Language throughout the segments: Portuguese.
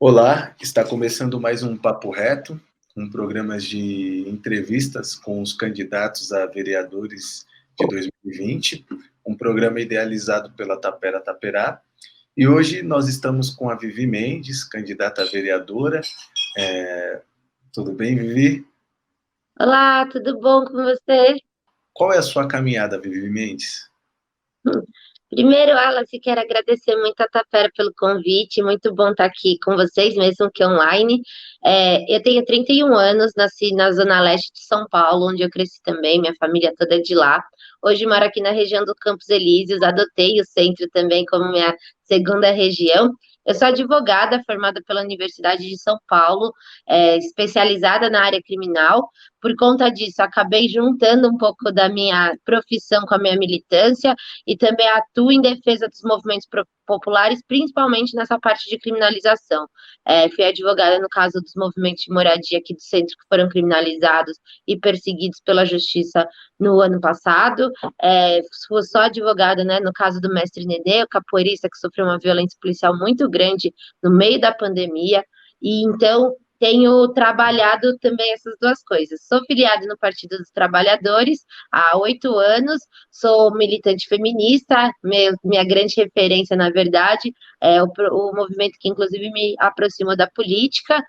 Olá, está começando mais um Papo Reto, um programa de entrevistas com os candidatos a vereadores de 2020, um programa idealizado pela Tapera Taperá. E hoje nós estamos com a Vivi Mendes, candidata a vereadora. Tudo bem, Vivi? Olá, tudo bom com você? Qual é a sua caminhada, Vivi Mendes? Primeiro, Alice, quero agradecer muito a Tapera pelo convite, muito bom estar aqui com vocês, mesmo que online. Eu tenho 31 anos, nasci na Zona Leste de São Paulo, onde eu cresci também, minha família toda é de lá. Hoje moro aqui na região do Campos Elíseos, adotei o centro também como minha segunda região. Eu sou advogada formada pela Universidade de São Paulo, especializada na área criminal. Por conta disso, acabei juntando um pouco da minha profissão com a minha militância e também atuo em defesa dos movimentos populares, principalmente nessa parte de criminalização. Fui advogada no caso dos movimentos de moradia aqui do centro que foram criminalizados e perseguidos pela justiça no ano passado. Fui só advogada, né, no caso do mestre Nenê, o capoeirista que sofreu uma violência policial muito grande no meio da pandemia. E então tenho trabalhado também essas duas coisas. Sou filiada no Partido dos Trabalhadores há 8 anos, sou militante feminista, minha grande referência, na verdade, é o movimento que, inclusive, me aproximou da política.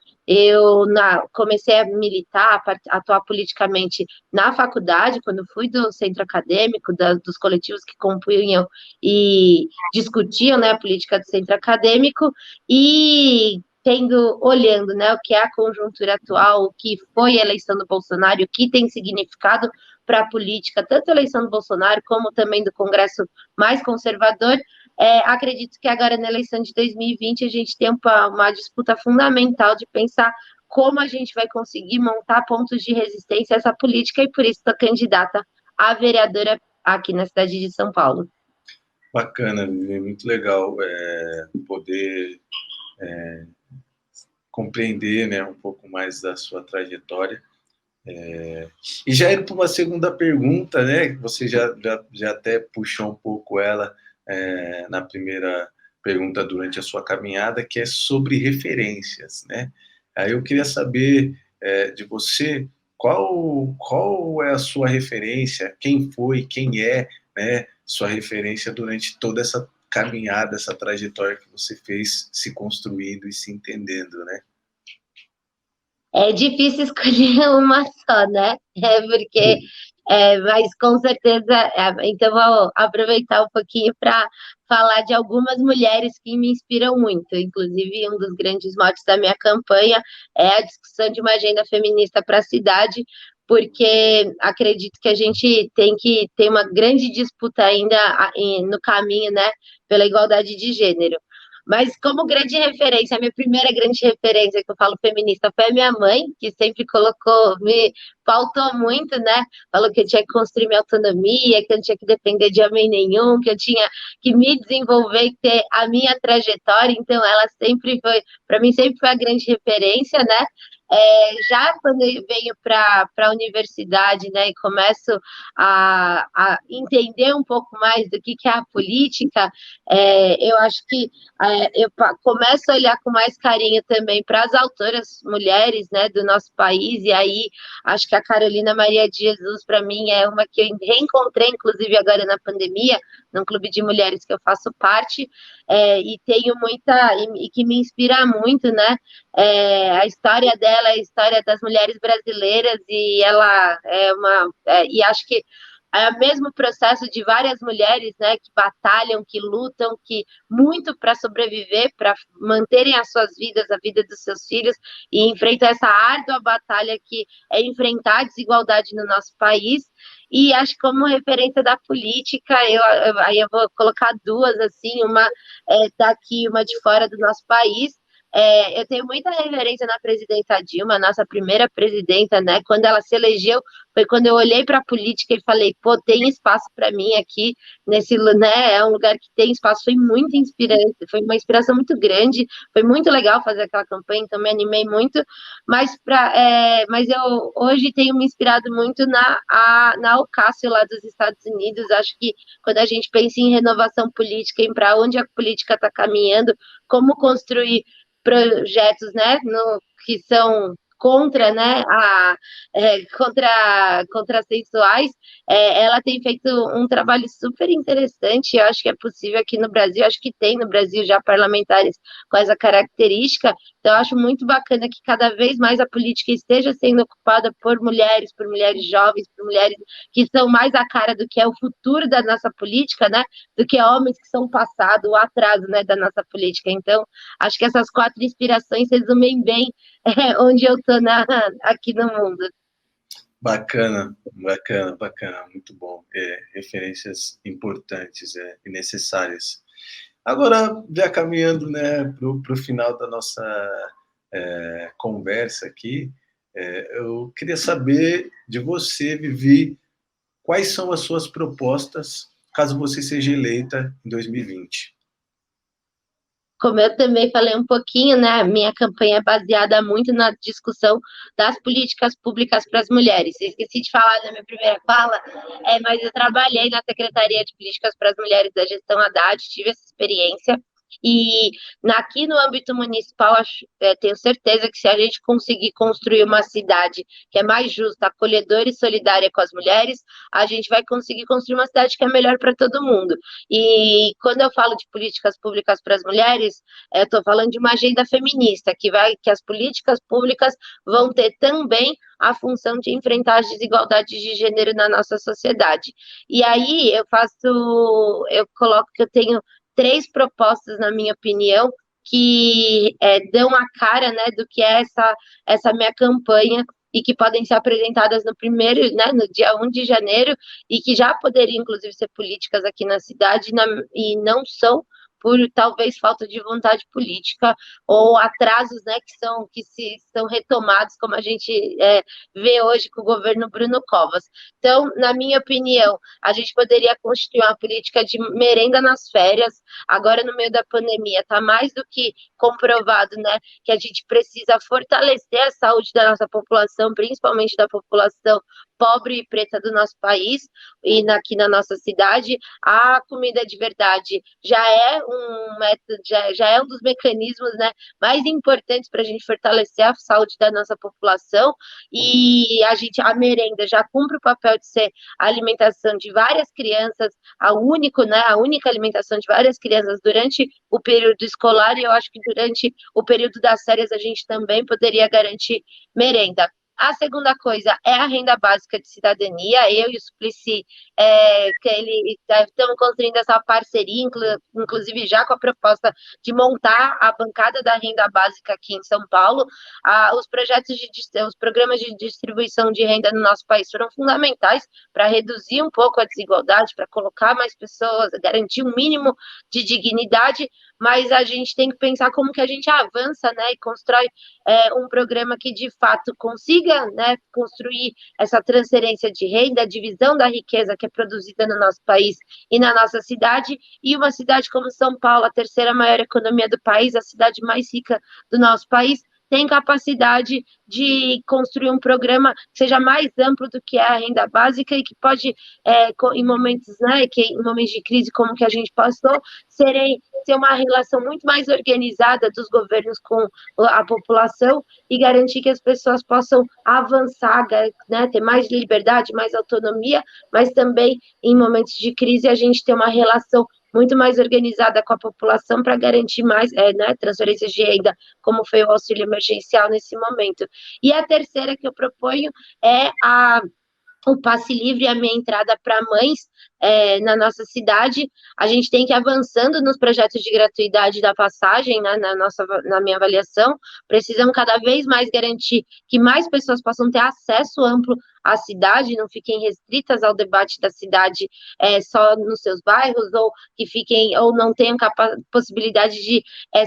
Comecei a militar, a atuar politicamente na faculdade, quando fui do centro acadêmico, dos coletivos que compunham e discutiam, né, a política do centro acadêmico, e olhando, né, o que é a conjuntura atual, o que foi a eleição do Bolsonaro, o que tem significado para a política, tanto a eleição do Bolsonaro como também do Congresso mais conservador. Acredito que agora na eleição de 2020 a gente tem uma disputa fundamental de pensar como a gente vai conseguir montar pontos de resistência a essa política, e por isso estou candidata a vereadora aqui na cidade de São Paulo. Bacana, Vivi, muito legal poder compreender, né, um pouco mais da sua trajetória. E já indo para uma segunda pergunta, né? Você já até puxou um pouco ela na primeira pergunta durante a sua caminhada, que é sobre referências, né? Aí eu queria saber de você qual é a sua referência, quem foi, quem é, né, sua referência durante toda essa caminhada, essa trajetória que você fez se construindo e se entendendo, né? É difícil escolher uma só, né? Mas com certeza, então vou aproveitar um pouquinho para falar de algumas mulheres que me inspiram muito. Inclusive, um dos grandes motes da minha campanha é a discussão de uma agenda feminista para a cidade, porque acredito que a gente tem que ter uma grande disputa ainda no caminho, né, pela igualdade de gênero. Mas como grande referência, a minha primeira grande referência que eu falo feminista foi a minha mãe, que sempre me pautou muito, né? Falou que eu tinha que construir minha autonomia, que eu não tinha que depender de homem nenhum, que eu tinha que me desenvolver e ter a minha trajetória. Então, ela sempre foi, para mim, sempre foi a grande referência, né? Já quando eu venho para a universidade, né, e começo a entender um pouco mais do que é a política, eu acho que eu começo a olhar com mais carinho também para as autoras mulheres, né, do nosso país, e aí acho que a Carolina Maria de Jesus, para mim, é uma que eu reencontrei, inclusive agora na pandemia, num clube de mulheres que eu faço parte, e tenho muita, e que me inspira muito, né, a história dela é a história das mulheres brasileiras, e ela e acho que é o mesmo processo de várias mulheres, né, que batalham, que lutam, que muito para sobreviver, para manterem as suas vidas, a vida dos seus filhos, e enfrentam essa árdua batalha que é enfrentar a desigualdade no nosso país. E acho que como referência da política, aí eu vou colocar duas, assim, uma daqui, uma de fora do nosso país. Eu tenho muita referência na presidenta Dilma, nossa primeira presidenta, né? Quando ela se elegeu, foi quando eu olhei para a política e falei, pô, tem espaço para mim aqui nesse, né? É um lugar que tem espaço. Foi muito inspirante, foi uma inspiração muito grande. Foi muito legal fazer aquela campanha, então me animei muito. Mas eu hoje tenho me inspirado muito na Ocasio lá dos Estados Unidos. Acho que quando a gente pensa em renovação política, em para onde a política está caminhando, como construir projetos, né, que são contra, né, contrassensuais, ela tem feito um trabalho super interessante. Eu acho que é possível aqui no Brasil, acho que tem no Brasil já parlamentares com essa característica. Então, eu acho muito bacana que cada vez mais a política esteja sendo ocupada por mulheres jovens, por mulheres que são mais a cara do que é o futuro da nossa política, né, do que homens que são passado, o atraso, né, da nossa política. Então, acho que essas 4 inspirações resumem bem onde eu estou aqui no mundo. Bacana, bacana, bacana, muito bom. Referências importantes e necessárias. Agora, já caminhando, né, para o final da nossa conversa aqui, eu queria saber de você, Vivi, quais são as suas propostas caso você seja eleita em 2020? Como eu também falei um pouquinho, né, a minha campanha é baseada muito na discussão das políticas públicas para as mulheres. Eu esqueci de falar na minha primeira fala, mas eu trabalhei na Secretaria de Políticas para as Mulheres da gestão Haddad, tive essa experiência, e aqui no âmbito municipal, tenho certeza que se a gente conseguir construir uma cidade que é mais justa, acolhedora e solidária com as mulheres, a gente vai conseguir construir uma cidade que é melhor para todo mundo. E quando eu falo de políticas públicas para as mulheres, eu estou falando de uma agenda feminista, que as políticas públicas vão ter também a função de enfrentar as desigualdades de gênero na nossa sociedade. E aí eu coloco que eu tenho 3 propostas, na minha opinião, que dão a cara, né, do que é essa minha campanha, e que podem ser apresentadas no dia 1 de janeiro, e que já poderiam, inclusive, ser políticas aqui na cidade, e não são, por talvez falta de vontade política ou atrasos, né, que são retomados, como a gente vê hoje com o governo Bruno Covas. Então, na minha opinião, a gente poderia constituir uma política de merenda nas férias. Agora, no meio da pandemia, está mais do que comprovado, né, que a gente precisa fortalecer a saúde da nossa população, principalmente da população pobre e preta do nosso país, e aqui na nossa cidade. A comida de verdade já é um método, já é um dos mecanismos, né, mais importantes para a gente fortalecer a saúde da nossa população, e a merenda já cumpre o papel de ser a alimentação de várias crianças, a única alimentação de várias crianças durante o período escolar, e eu acho que durante o período das férias a gente também poderia garantir merenda. A segunda coisa é a renda básica de cidadania. Eu e o Suplicy estamos construindo essa parceria, inclusive já com a proposta de montar a bancada da renda básica aqui em São Paulo. Os programas de distribuição de renda no nosso país foram fundamentais para reduzir um pouco a desigualdade, para colocar mais pessoas, garantir um mínimo de dignidade, mas a gente tem que pensar como que a gente avança, né, e constrói um programa que de fato consiga, né, construir essa transferência de renda, a divisão da riqueza que é produzida no nosso país e na nossa cidade. E uma cidade como São Paulo, a terceira maior economia do país, a cidade mais rica do nosso país, tem capacidade de construir um programa que seja mais amplo do que é a renda básica, e que pode, em momentos, né, em momentos de crise como que a gente passou, ser uma relação muito mais organizada dos governos com a população, e garantir que as pessoas possam avançar, né, ter mais liberdade, mais autonomia, mas também em momentos de crise a gente ter uma relação muito mais organizada com a população para garantir mais, né, transferências de renda, como foi o auxílio emergencial nesse momento. E a terceira que eu proponho é o passe livre, a minha entrada para mães na nossa cidade. A gente tem que ir avançando nos projetos de gratuidade da passagem, né, na minha avaliação. Precisamos cada vez mais garantir que mais pessoas possam ter acesso amplo à cidade, não fiquem restritas ao debate da cidade só nos seus bairros, ou não tenham possibilidade de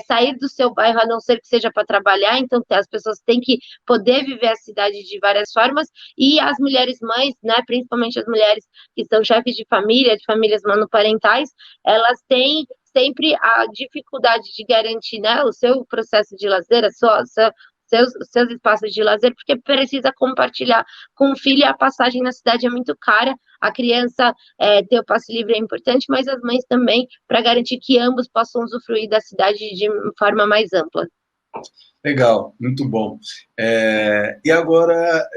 sair do seu bairro, a não ser que seja para trabalhar. Então, as pessoas têm que poder viver a cidade de várias formas, e as mulheres mães, né, principalmente as mulheres que são chefes de famílias monoparentais, elas têm sempre a dificuldade de garantir, né, o seu processo de lazer, seus espaços de lazer, porque precisa compartilhar com o filho, e a passagem na cidade é muito cara. A criança ter o passe livre é importante, mas as mães também, para garantir que ambos possam usufruir da cidade de forma mais ampla. Legal, muito bom. E agora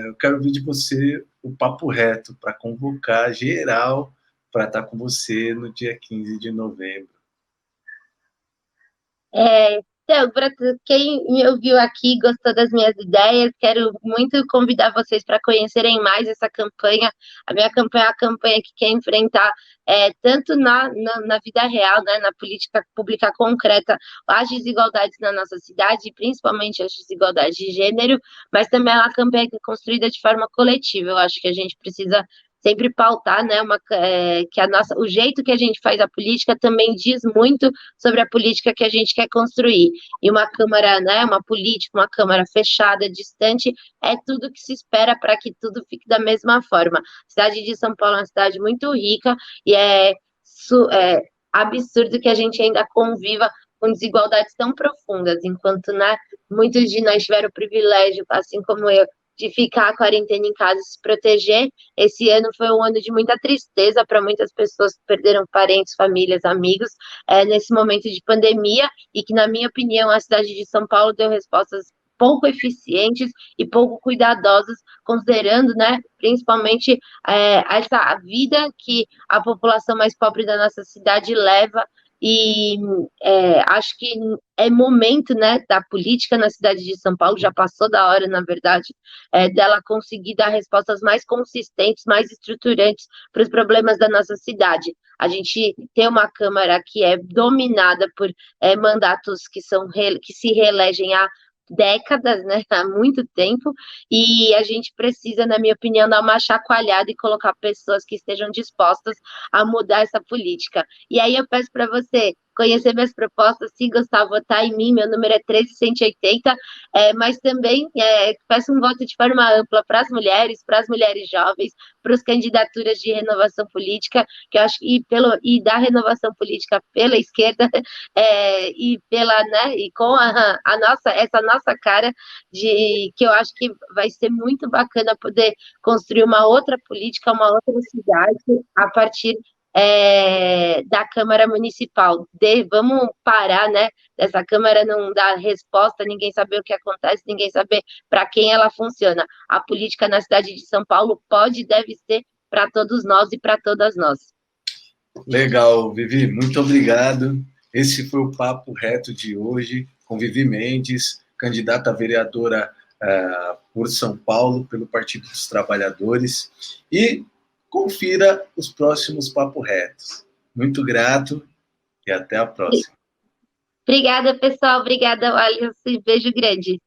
eu quero ouvir de você o papo reto para convocar geral para estar com você no dia 15 de novembro. Então, para quem me ouviu aqui, gostou das minhas ideias, quero muito convidar vocês para conhecerem mais essa campanha. A minha campanha é a campanha que quer enfrentar, tanto na vida real, né, na política pública concreta, as desigualdades na nossa cidade, principalmente as desigualdades de gênero, mas também é uma campanha que é construída de forma coletiva. Eu acho que a gente precisa sempre pautar, né, que o jeito que a gente faz a política também diz muito sobre a política que a gente quer construir. E uma Câmara, né, uma política, uma Câmara fechada, distante, é tudo que se espera para que tudo fique da mesma forma. A cidade de São Paulo é uma cidade muito rica e é absurdo que a gente ainda conviva com desigualdades tão profundas, enquanto, né, muitos de nós tiveram o privilégio, assim como eu, de ficar a quarentena em casa e se proteger. Esse ano foi um ano de muita tristeza para muitas pessoas que perderam parentes, famílias, amigos, nesse momento de pandemia, e que, na minha opinião, a cidade de São Paulo deu respostas pouco eficientes e pouco cuidadosas, considerando, né, principalmente essa vida que a população mais pobre da nossa cidade leva. E acho que é momento, né, da política na cidade de São Paulo, já passou da hora, na verdade, dela conseguir dar respostas mais consistentes, mais estruturantes para os problemas da nossa cidade. A gente tem uma Câmara que é dominada por mandatos que se reelegem há décadas, né, há muito tempo, e a gente precisa, na minha opinião, dar uma chacoalhada e colocar pessoas que estejam dispostas a mudar essa política. E aí eu peço para você conhecer minhas propostas, se gostar, votar em mim, meu número é 13180, mas também peço um voto de forma ampla para as mulheres jovens, para as candidaturas de renovação política, que eu acho e da renovação política pela esquerda, e pela, né, e com essa nossa cara de que eu acho que vai ser muito bacana poder construir uma outra política, uma outra cidade a partir da Câmara Municipal. Vamos parar, né? Dessa Câmara não dar resposta, ninguém saber o que acontece, ninguém saber para quem ela funciona. A política na cidade de São Paulo pode e deve ser para todos nós e para todas nós. Legal, Vivi, muito obrigado. Esse foi o Papo Reto de hoje, com Vivi Mendes, candidata a vereadora por São Paulo, pelo Partido dos Trabalhadores. E confira os próximos Papo Retos. Muito grato e até a próxima. Obrigada, pessoal. Obrigada, Alisson. Beijo grande.